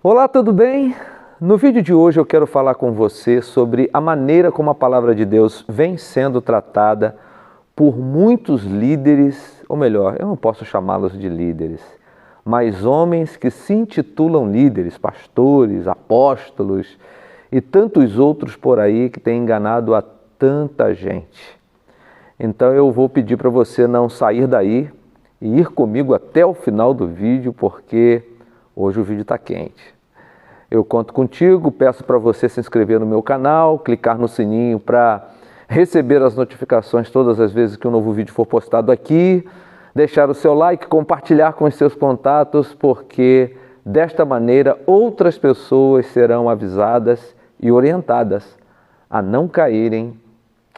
Olá, tudo bem? No vídeo de hoje eu quero falar com você sobre a maneira como a palavra de Deus vem sendo tratada por muitos líderes, ou melhor, eu não posso chamá-los de líderes, mas homens que se intitulam líderes, pastores, apóstolos e tantos outros por aí que têm enganado a tanta gente. Então eu vou pedir para você não sair daí e ir comigo até o final do vídeo, porque hoje o vídeo está quente. Eu conto contigo, peço para você se inscrever no meu canal, clicar no sininho para receber as notificações todas as vezes que um novo vídeo for postado aqui, deixar o seu like, compartilhar com os seus contatos, porque desta maneira outras pessoas serão avisadas e orientadas a não caírem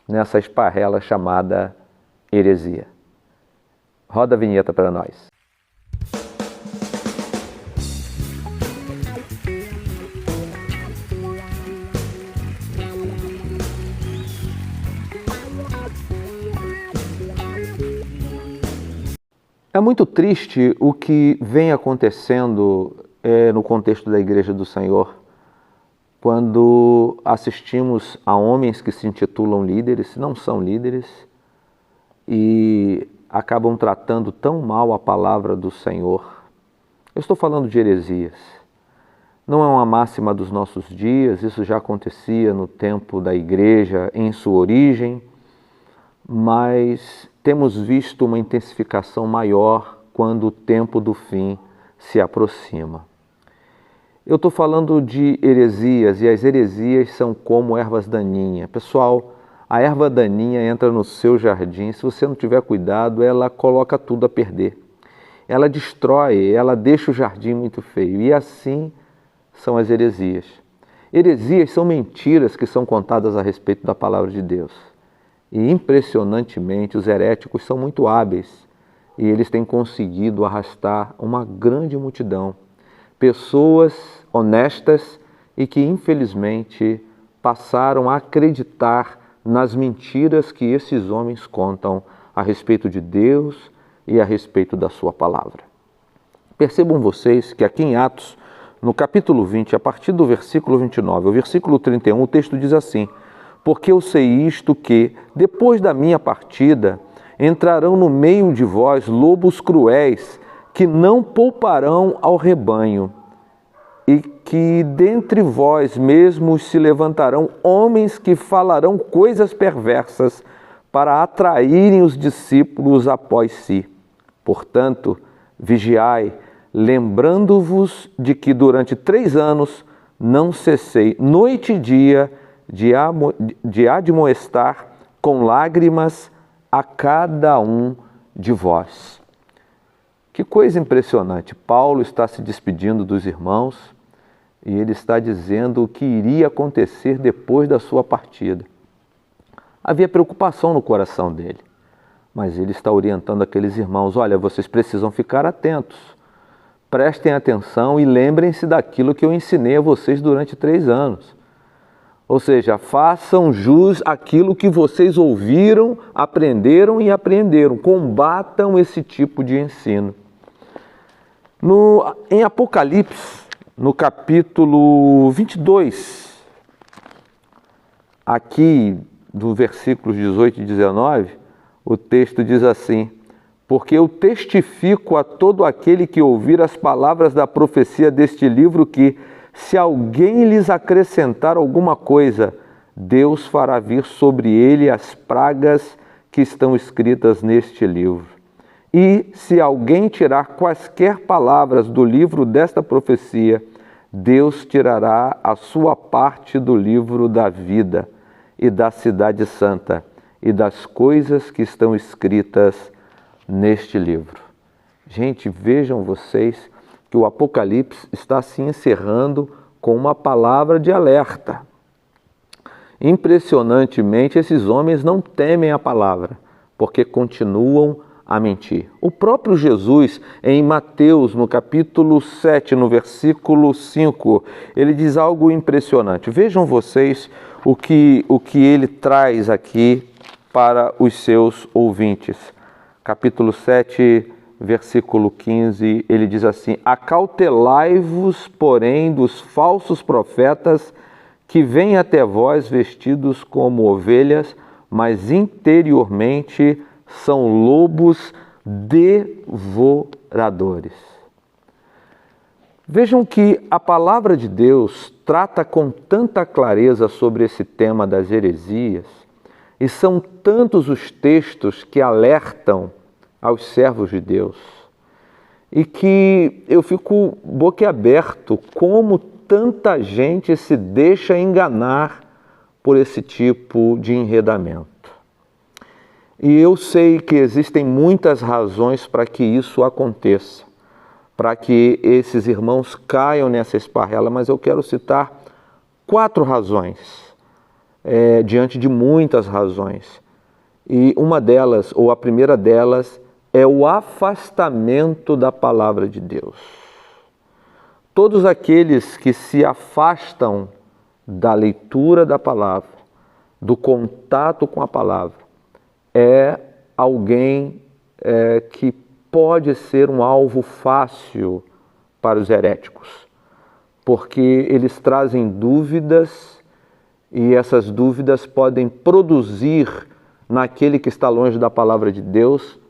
nessa esparrela chamada heresia. Roda a vinheta para nós. É muito triste o que vem acontecendo no contexto da Igreja do Senhor, quando assistimos a homens que se intitulam líderes, não são líderes, e acabam tratando tão mal a palavra do Senhor. Eu estou falando de heresias. Não é uma máxima dos nossos dias, isso já acontecia no tempo da Igreja, em sua origem, mas temos visto uma intensificação maior quando o tempo do fim se aproxima. Eu estou falando de heresias, e as heresias são como ervas daninhas. Pessoal, a erva daninha entra no seu jardim, se você não tiver cuidado, ela coloca tudo a perder. Ela destrói, ela deixa o jardim muito feio, e assim são as heresias. Heresias são mentiras que são contadas a respeito da palavra de Deus. E impressionantemente os heréticos são muito hábeis e eles têm conseguido arrastar uma grande multidão. Pessoas honestas e que infelizmente passaram a acreditar nas mentiras que esses homens contam a respeito de Deus e a respeito da sua palavra. Percebam vocês que aqui em Atos, no capítulo 20, a partir do versículo 29, o versículo 31, o texto diz assim: porque eu sei isto que, depois da minha partida, entrarão no meio de vós lobos cruéis, que não pouparão ao rebanho, e que dentre vós mesmos se levantarão homens que falarão coisas perversas para atraírem os discípulos após si. Portanto, vigiai, lembrando-vos de que durante 3 anos não cessei, noite e dia, de admoestar com lágrimas a cada um de vós. Que coisa impressionante! Paulo está se despedindo dos irmãos e ele está dizendo o que iria acontecer depois da sua partida. Havia preocupação no coração dele, mas ele está orientando aqueles irmãos: olha, vocês precisam ficar atentos, prestem atenção e lembrem-se daquilo que eu ensinei a vocês durante 3 anos. Ou seja, façam jus àquilo que vocês ouviram, aprenderam e apreenderam. Combatam esse tipo de ensino. Em Apocalipse, no capítulo 22, aqui do versículos 18 e 19, o texto diz assim: porque eu testifico a todo aquele que ouvir as palavras da profecia deste livro que, se alguém lhes acrescentar alguma coisa, Deus fará vir sobre ele as pragas que estão escritas neste livro. E se alguém tirar quaisquer palavras do livro desta profecia, Deus tirará a sua parte do livro da vida e da cidade santa e das coisas que estão escritas neste livro. Gente, vejam vocês que o Apocalipse está se encerrando com uma palavra de alerta. Impressionantemente, esses homens não temem a palavra, porque continuam a mentir. O próprio Jesus, em Mateus, no capítulo 7, no versículo 5, ele diz algo impressionante. Vejam vocês o que ele traz aqui para os seus ouvintes. Capítulo 7, versículo 15, ele diz assim: acautelai-vos, porém, dos falsos profetas que vêm até vós vestidos como ovelhas, mas interiormente são lobos devoradores. Vejam que a palavra de Deus trata com tanta clareza sobre esse tema das heresias, e são tantos os textos que alertam aos servos de Deus, e que eu fico boquiaberto como tanta gente se deixa enganar por esse tipo de enredamento. E eu sei que existem muitas razões para que isso aconteça, para que esses irmãos caiam nessa esparrela, mas eu quero citar 4 razões, diante de muitas razões. E uma delas, ou a primeira delas, é o afastamento da palavra de Deus. Todos aqueles que se afastam da leitura da palavra, do contato com a palavra, é alguém que pode ser um alvo fácil para os heréticos, porque eles trazem dúvidas e essas dúvidas podem produzir naquele que está longe da palavra de Deus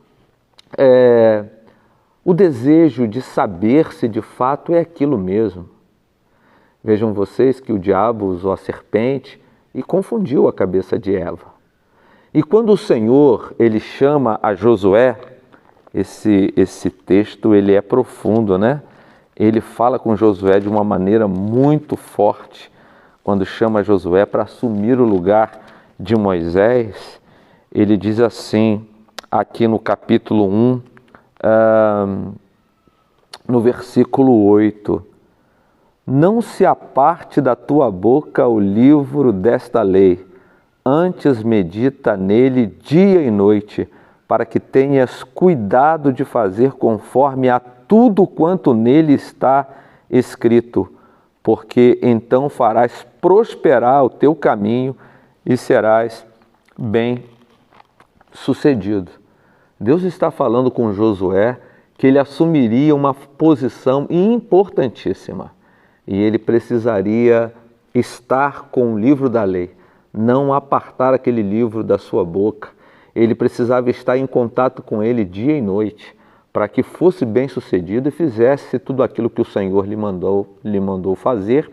o desejo de saber se de fato é aquilo mesmo. Vejam vocês que o diabo usou a serpente e confundiu a cabeça de Eva. E quando o Senhor ele chama a Josué, esse texto ele é profundo, né? Ele fala com Josué de uma maneira muito forte, quando chama Josué para assumir o lugar de Moisés. Ele diz assim, aqui no capítulo 1, no versículo 8: não se aparte da tua boca o livro desta lei, antes medita nele dia e noite, para que tenhas cuidado de fazer conforme a tudo quanto nele está escrito, porque então farás prosperar o teu caminho e serás bem-sucedido. Deus está falando com Josué que ele assumiria uma posição importantíssima e ele precisaria estar com o livro da lei, não apartar aquele livro da sua boca. Ele precisava estar em contato com ele dia e noite, para que fosse bem-sucedido e fizesse tudo aquilo que o Senhor lhe mandou fazer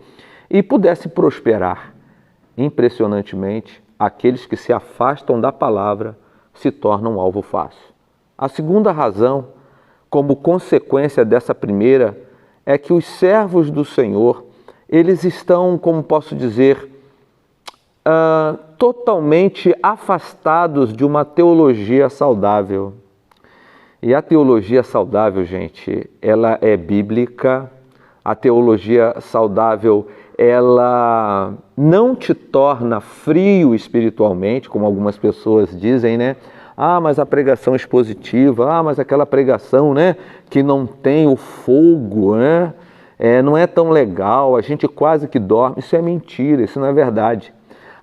e pudesse prosperar. Impressionantemente, aqueles que se afastam da palavra se tornam alvo fácil. A segunda razão, como consequência dessa primeira, é que os servos do Senhor, eles estão, como posso dizer, totalmente afastados de uma teologia saudável. E a teologia saudável, gente, ela é bíblica. A teologia saudável, ela não te torna frio espiritualmente, como algumas pessoas dizem, né? Ah, mas a pregação expositiva, mas aquela pregação, né, que não tem o fogo, né? Não é tão legal, a gente quase que dorme. Isso é mentira, isso não é verdade.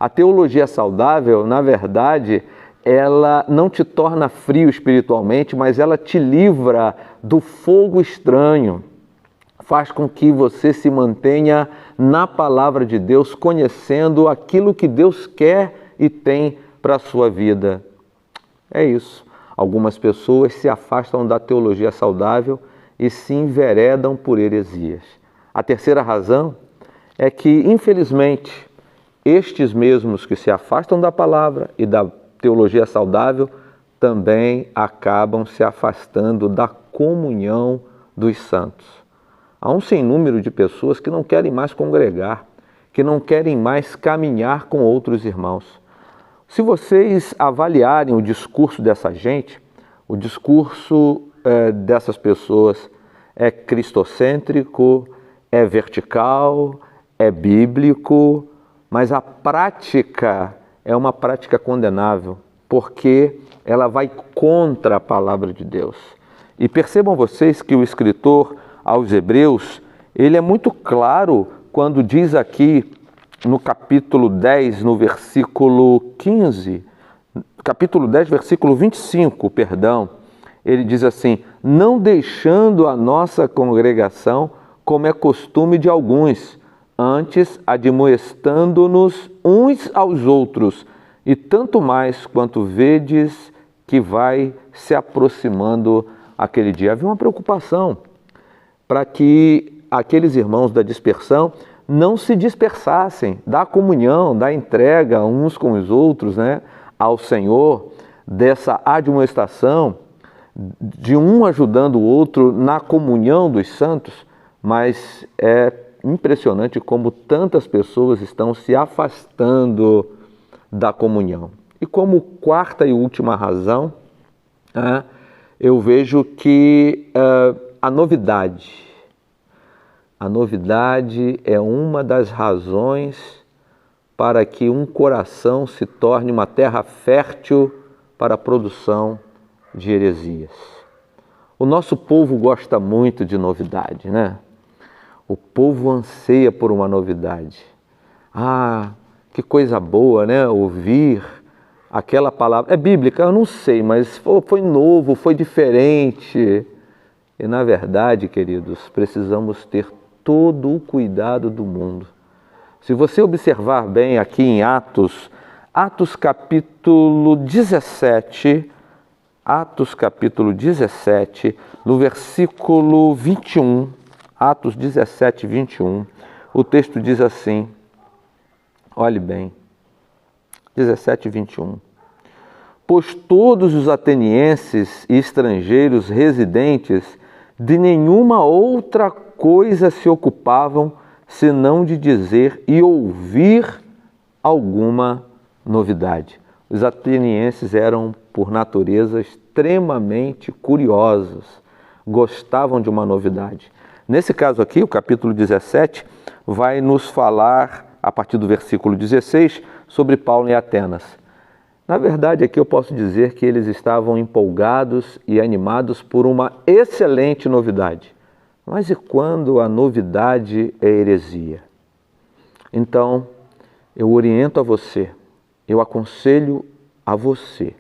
A teologia saudável, na verdade, ela não te torna frio espiritualmente, mas ela te livra do fogo estranho. Faz com que você se mantenha na palavra de Deus, conhecendo aquilo que Deus quer e tem para a sua vida. É isso. Algumas pessoas se afastam da teologia saudável e se enveredam por heresias. A terceira razão é que, infelizmente, estes mesmos que se afastam da palavra e da teologia saudável também acabam se afastando da comunhão dos santos. Há um sem número de pessoas que não querem mais congregar, que não querem mais caminhar com outros irmãos. Se vocês avaliarem o discurso dessa gente, o discurso dessas pessoas é cristocêntrico, é vertical, é bíblico, mas a prática é uma prática condenável, porque ela vai contra a palavra de Deus. E percebam vocês que o escritor aos Hebreus, ele é muito claro quando diz aqui no capítulo 10, no versículo 15, capítulo 10, versículo 25, perdão, Ele diz assim: não deixando a nossa congregação, como é costume de alguns, antes admoestando-nos uns aos outros, e tanto mais quanto vedes que vai se aproximando aquele dia. Havia uma preocupação para que aqueles irmãos da dispersão não se dispersassem da comunhão, da entrega uns com os outros, né, ao Senhor, dessa admoestação, de um ajudando o outro na comunhão dos santos. Mas é impressionante como tantas pessoas estão se afastando da comunhão. E como quarta e última razão, eu vejo que a novidade é uma das razões para que um coração se torne uma terra fértil para a produção de heresias. O nosso povo gosta muito de novidade, né? O povo anseia por uma novidade. Ah, que coisa boa, né? Ouvir aquela palavra. É bíblica? Eu não sei, mas foi novo, foi diferente. E na verdade, queridos, precisamos ter todo o cuidado do mundo. Se você observar bem aqui em Atos capítulo 17, no versículo 21, Atos 17, 21, o texto diz assim, olhe bem, 17, 21. Pois todos os atenienses e estrangeiros residentes de nenhuma outra coisa se ocupavam, senão de dizer e ouvir alguma novidade. Os atenienses eram, por natureza, extremamente curiosos, gostavam de uma novidade. Nesse caso aqui, o capítulo 17 vai nos falar, a partir do versículo 16, sobre Paulo em Atenas. Na verdade, aqui eu posso dizer que eles estavam empolgados e animados por uma excelente novidade. Mas e quando a novidade é heresia? Então, eu oriento a você, eu aconselho a você,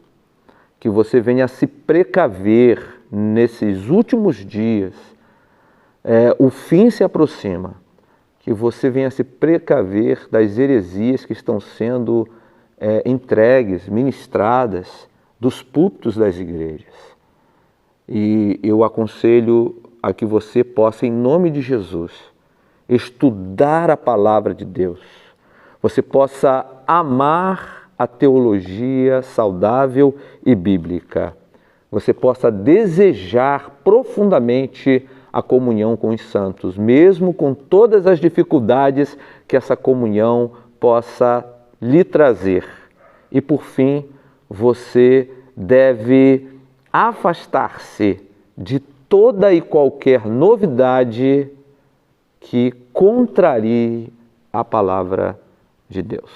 que você venha se precaver nesses últimos dias. O fim se aproxima, que você venha se precaver das heresias que estão sendo entregues, ministradas dos púlpitos das igrejas. E eu aconselho a que você possa, em nome de Jesus, estudar a palavra de Deus. Você possa amar a teologia saudável e bíblica. Você possa desejar profundamente a comunhão com os santos, mesmo com todas as dificuldades que essa comunhão possa lhe trazer. E por fim, você deve afastar-se de toda e qualquer novidade que contrarie a palavra de Deus.